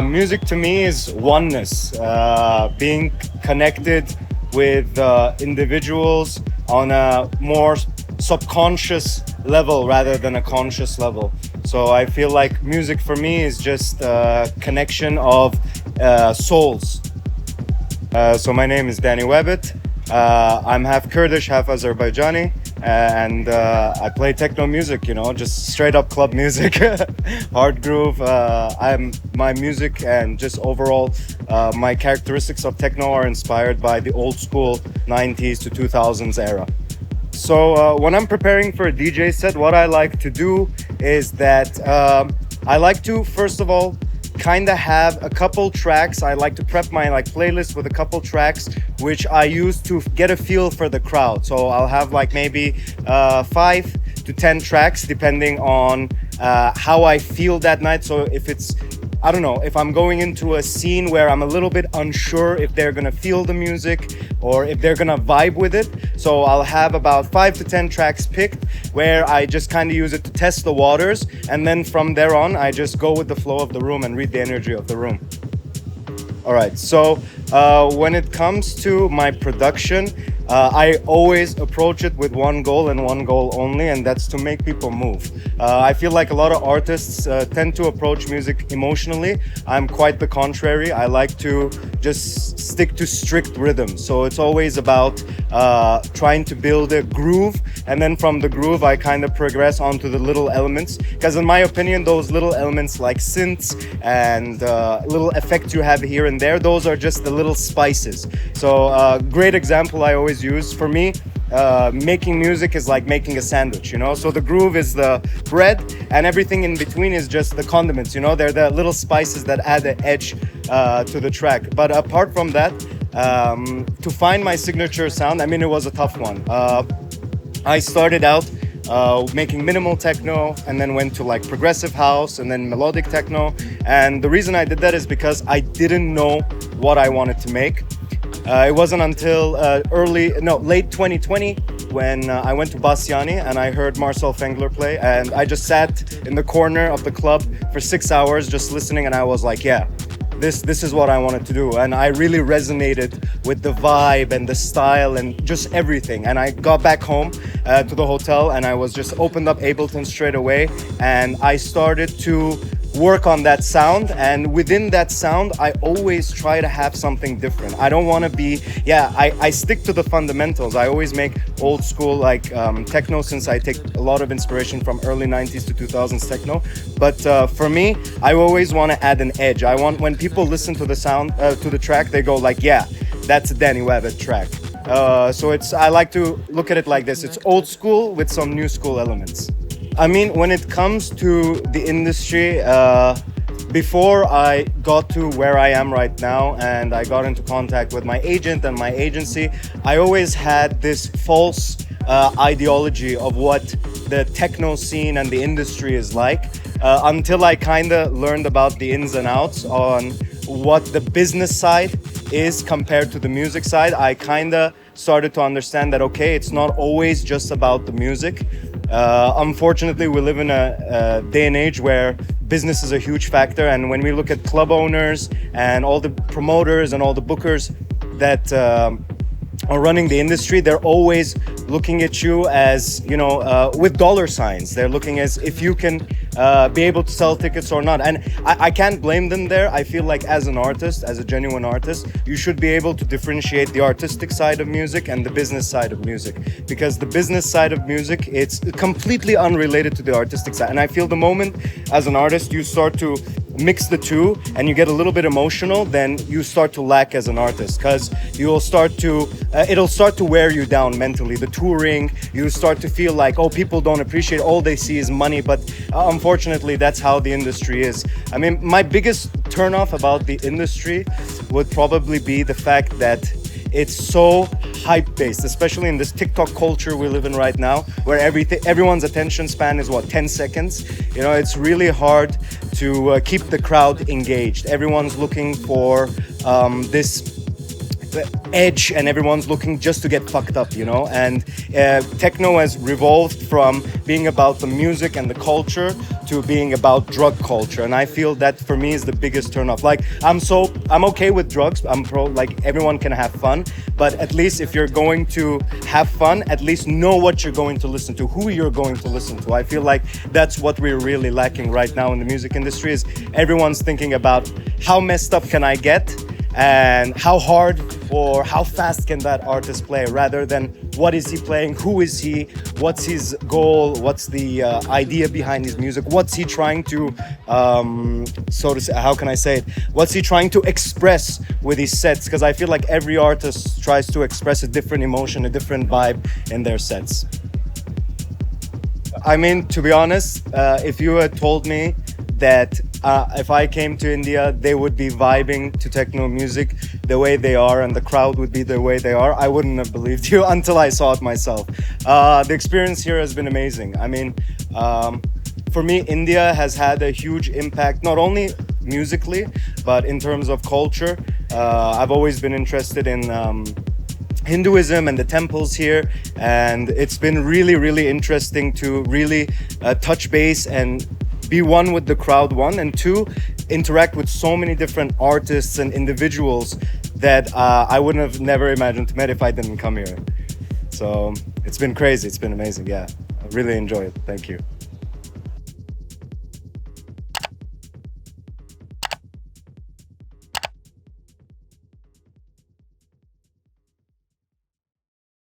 Music to me is oneness, being connected with individuals on a more subconscious level rather than a conscious level. So I feel like music for me is just a connection of souls. So my name is Danny Wabbit. I'm half Kurdish, half Azerbaijani, and I play techno music. Just straight up club music, hard groove. My music and just overall my characteristics of techno are inspired by the old school 90s to 2000s era. So when I'm preparing for a DJ set, what I like to do is that I like to first of all kind of have a couple tracks. I like to prep my playlist with a couple tracks which I use to get a feel for the crowd. So I'll have maybe 5 to 10 tracks depending on how I feel that night. So if it's, I don't know, if I'm going into a scene where I'm a little bit unsure if they're gonna feel the music or if they're gonna vibe with it, so I'll have about 5 to 10 tracks picked where I just kind of use it to test the waters, and then from there on I just go with the flow of the room and read the energy of the room. All right, so when it comes to my production, I always approach it with one goal and one goal only, and that's to make people move. I feel like a lot of artists tend to approach music emotionally. I'm quite the contrary. I like to just stick to strict rhythms. So it's always about trying to build a groove, and then from the groove I kind of progress onto the little elements. Because in my opinion, those little elements like synths and little effects you have here and there, those are just the little spices. So a great example I always use, for me, making music is like making a sandwich, so the groove is the bread and everything in between is just the condiments. They're the little spices that add an edge to the track. But apart from that, to find my signature sound, it was a tough one. I started out making minimal techno and then went to progressive house and then melodic techno, and the reason I did that is because I didn't know what I wanted to make. It wasn't until late 2020 when I went to Bassiani and I heard Marcel Fengler play, and I just sat in the corner of the club for 6 hours just listening, and I was like, yeah, this is what I wanted to do. And I really resonated with the vibe and the style and just everything. And I got back home to the hotel and I was just opened up Ableton straight away, and I started to work on that sound. And within that sound, I always try to have something different. I don't want to be, I stick to the fundamentals. I always make old school techno, since I take a lot of inspiration from early 90s to 2000s techno. But for me, I always want to add an edge. I want, when people listen to the sound, to the track, they go like, yeah, that's a Danny Wabbit track. So I like to look at it like this. It's old school with some new school elements. When it comes to the industry, before I got to where I am right now and I got into contact with my agent and my agency, I always had this false ideology of what the techno scene and the industry is like, until I kind of learned about the ins and outs on what the business side is compared to the music side. I kind of started to understand that, okay, it's not always just about the music. Unfortunately, we live in a day and age where business is a huge factor, and when we look at club owners and all the promoters and all the bookers that are running the industry, they're always looking at you as, with dollar signs. They're looking as if you can be able to sell tickets or not. And I can't blame them there. I feel like as an artist, as a genuine artist, you should be able to differentiate the artistic side of music and the business side of music. Because the business side of music, it's completely unrelated to the artistic side. And I feel the moment as an artist you start to mix the two and you get a little bit emotional, then you start to lack as an artist, because you'll start to it'll start to wear you down mentally. The touring, you start to feel like, oh, people don't appreciate, all they see is money. But unfortunately, that's how the industry is. My biggest turnoff about the industry would probably be the fact that it's so hype based, especially in this TikTok culture we live in right now, where everyone's attention span is 10 seconds. It's really hard to keep the crowd engaged. Everyone's looking for this edge and everyone's looking just to get fucked up, you know. And techno has revolved from being about the music and the culture to being about drug culture, and I feel that for me is the biggest turnoff. Like I'm okay with drugs. I'm pro, like everyone can have fun, but at least if you're going to have fun, at least know what you're going to listen to, who you're going to listen to. I feel like that's what we're really lacking right now in the music industry, is everyone's thinking about how messed up can I get and how hard or how fast can that artist play, rather than what is he playing, who is he, what's his goal, what's the idea behind his music, what's he trying to so to say, how can I say it, what's he trying to express with his sets, because I feel like every artist tries to express a different emotion, a different vibe in their sets. I mean, to be honest, if you had told me that if I came to India, they would be vibing to techno music the way they are and the crowd would be the way they are, I wouldn't have believed you until I saw it myself. The experience here has been amazing. I mean, for me, India has had a huge impact, not only musically, but in terms of culture. I've always been interested in Hinduism and the temples here, and it's been really, really interesting to really touch base and be one with the crowd, one, and two, interact with so many different artists and individuals that I wouldn't have never imagined to meet if I didn't come here. So it's been crazy, it's been amazing, yeah. I really enjoy it, thank you.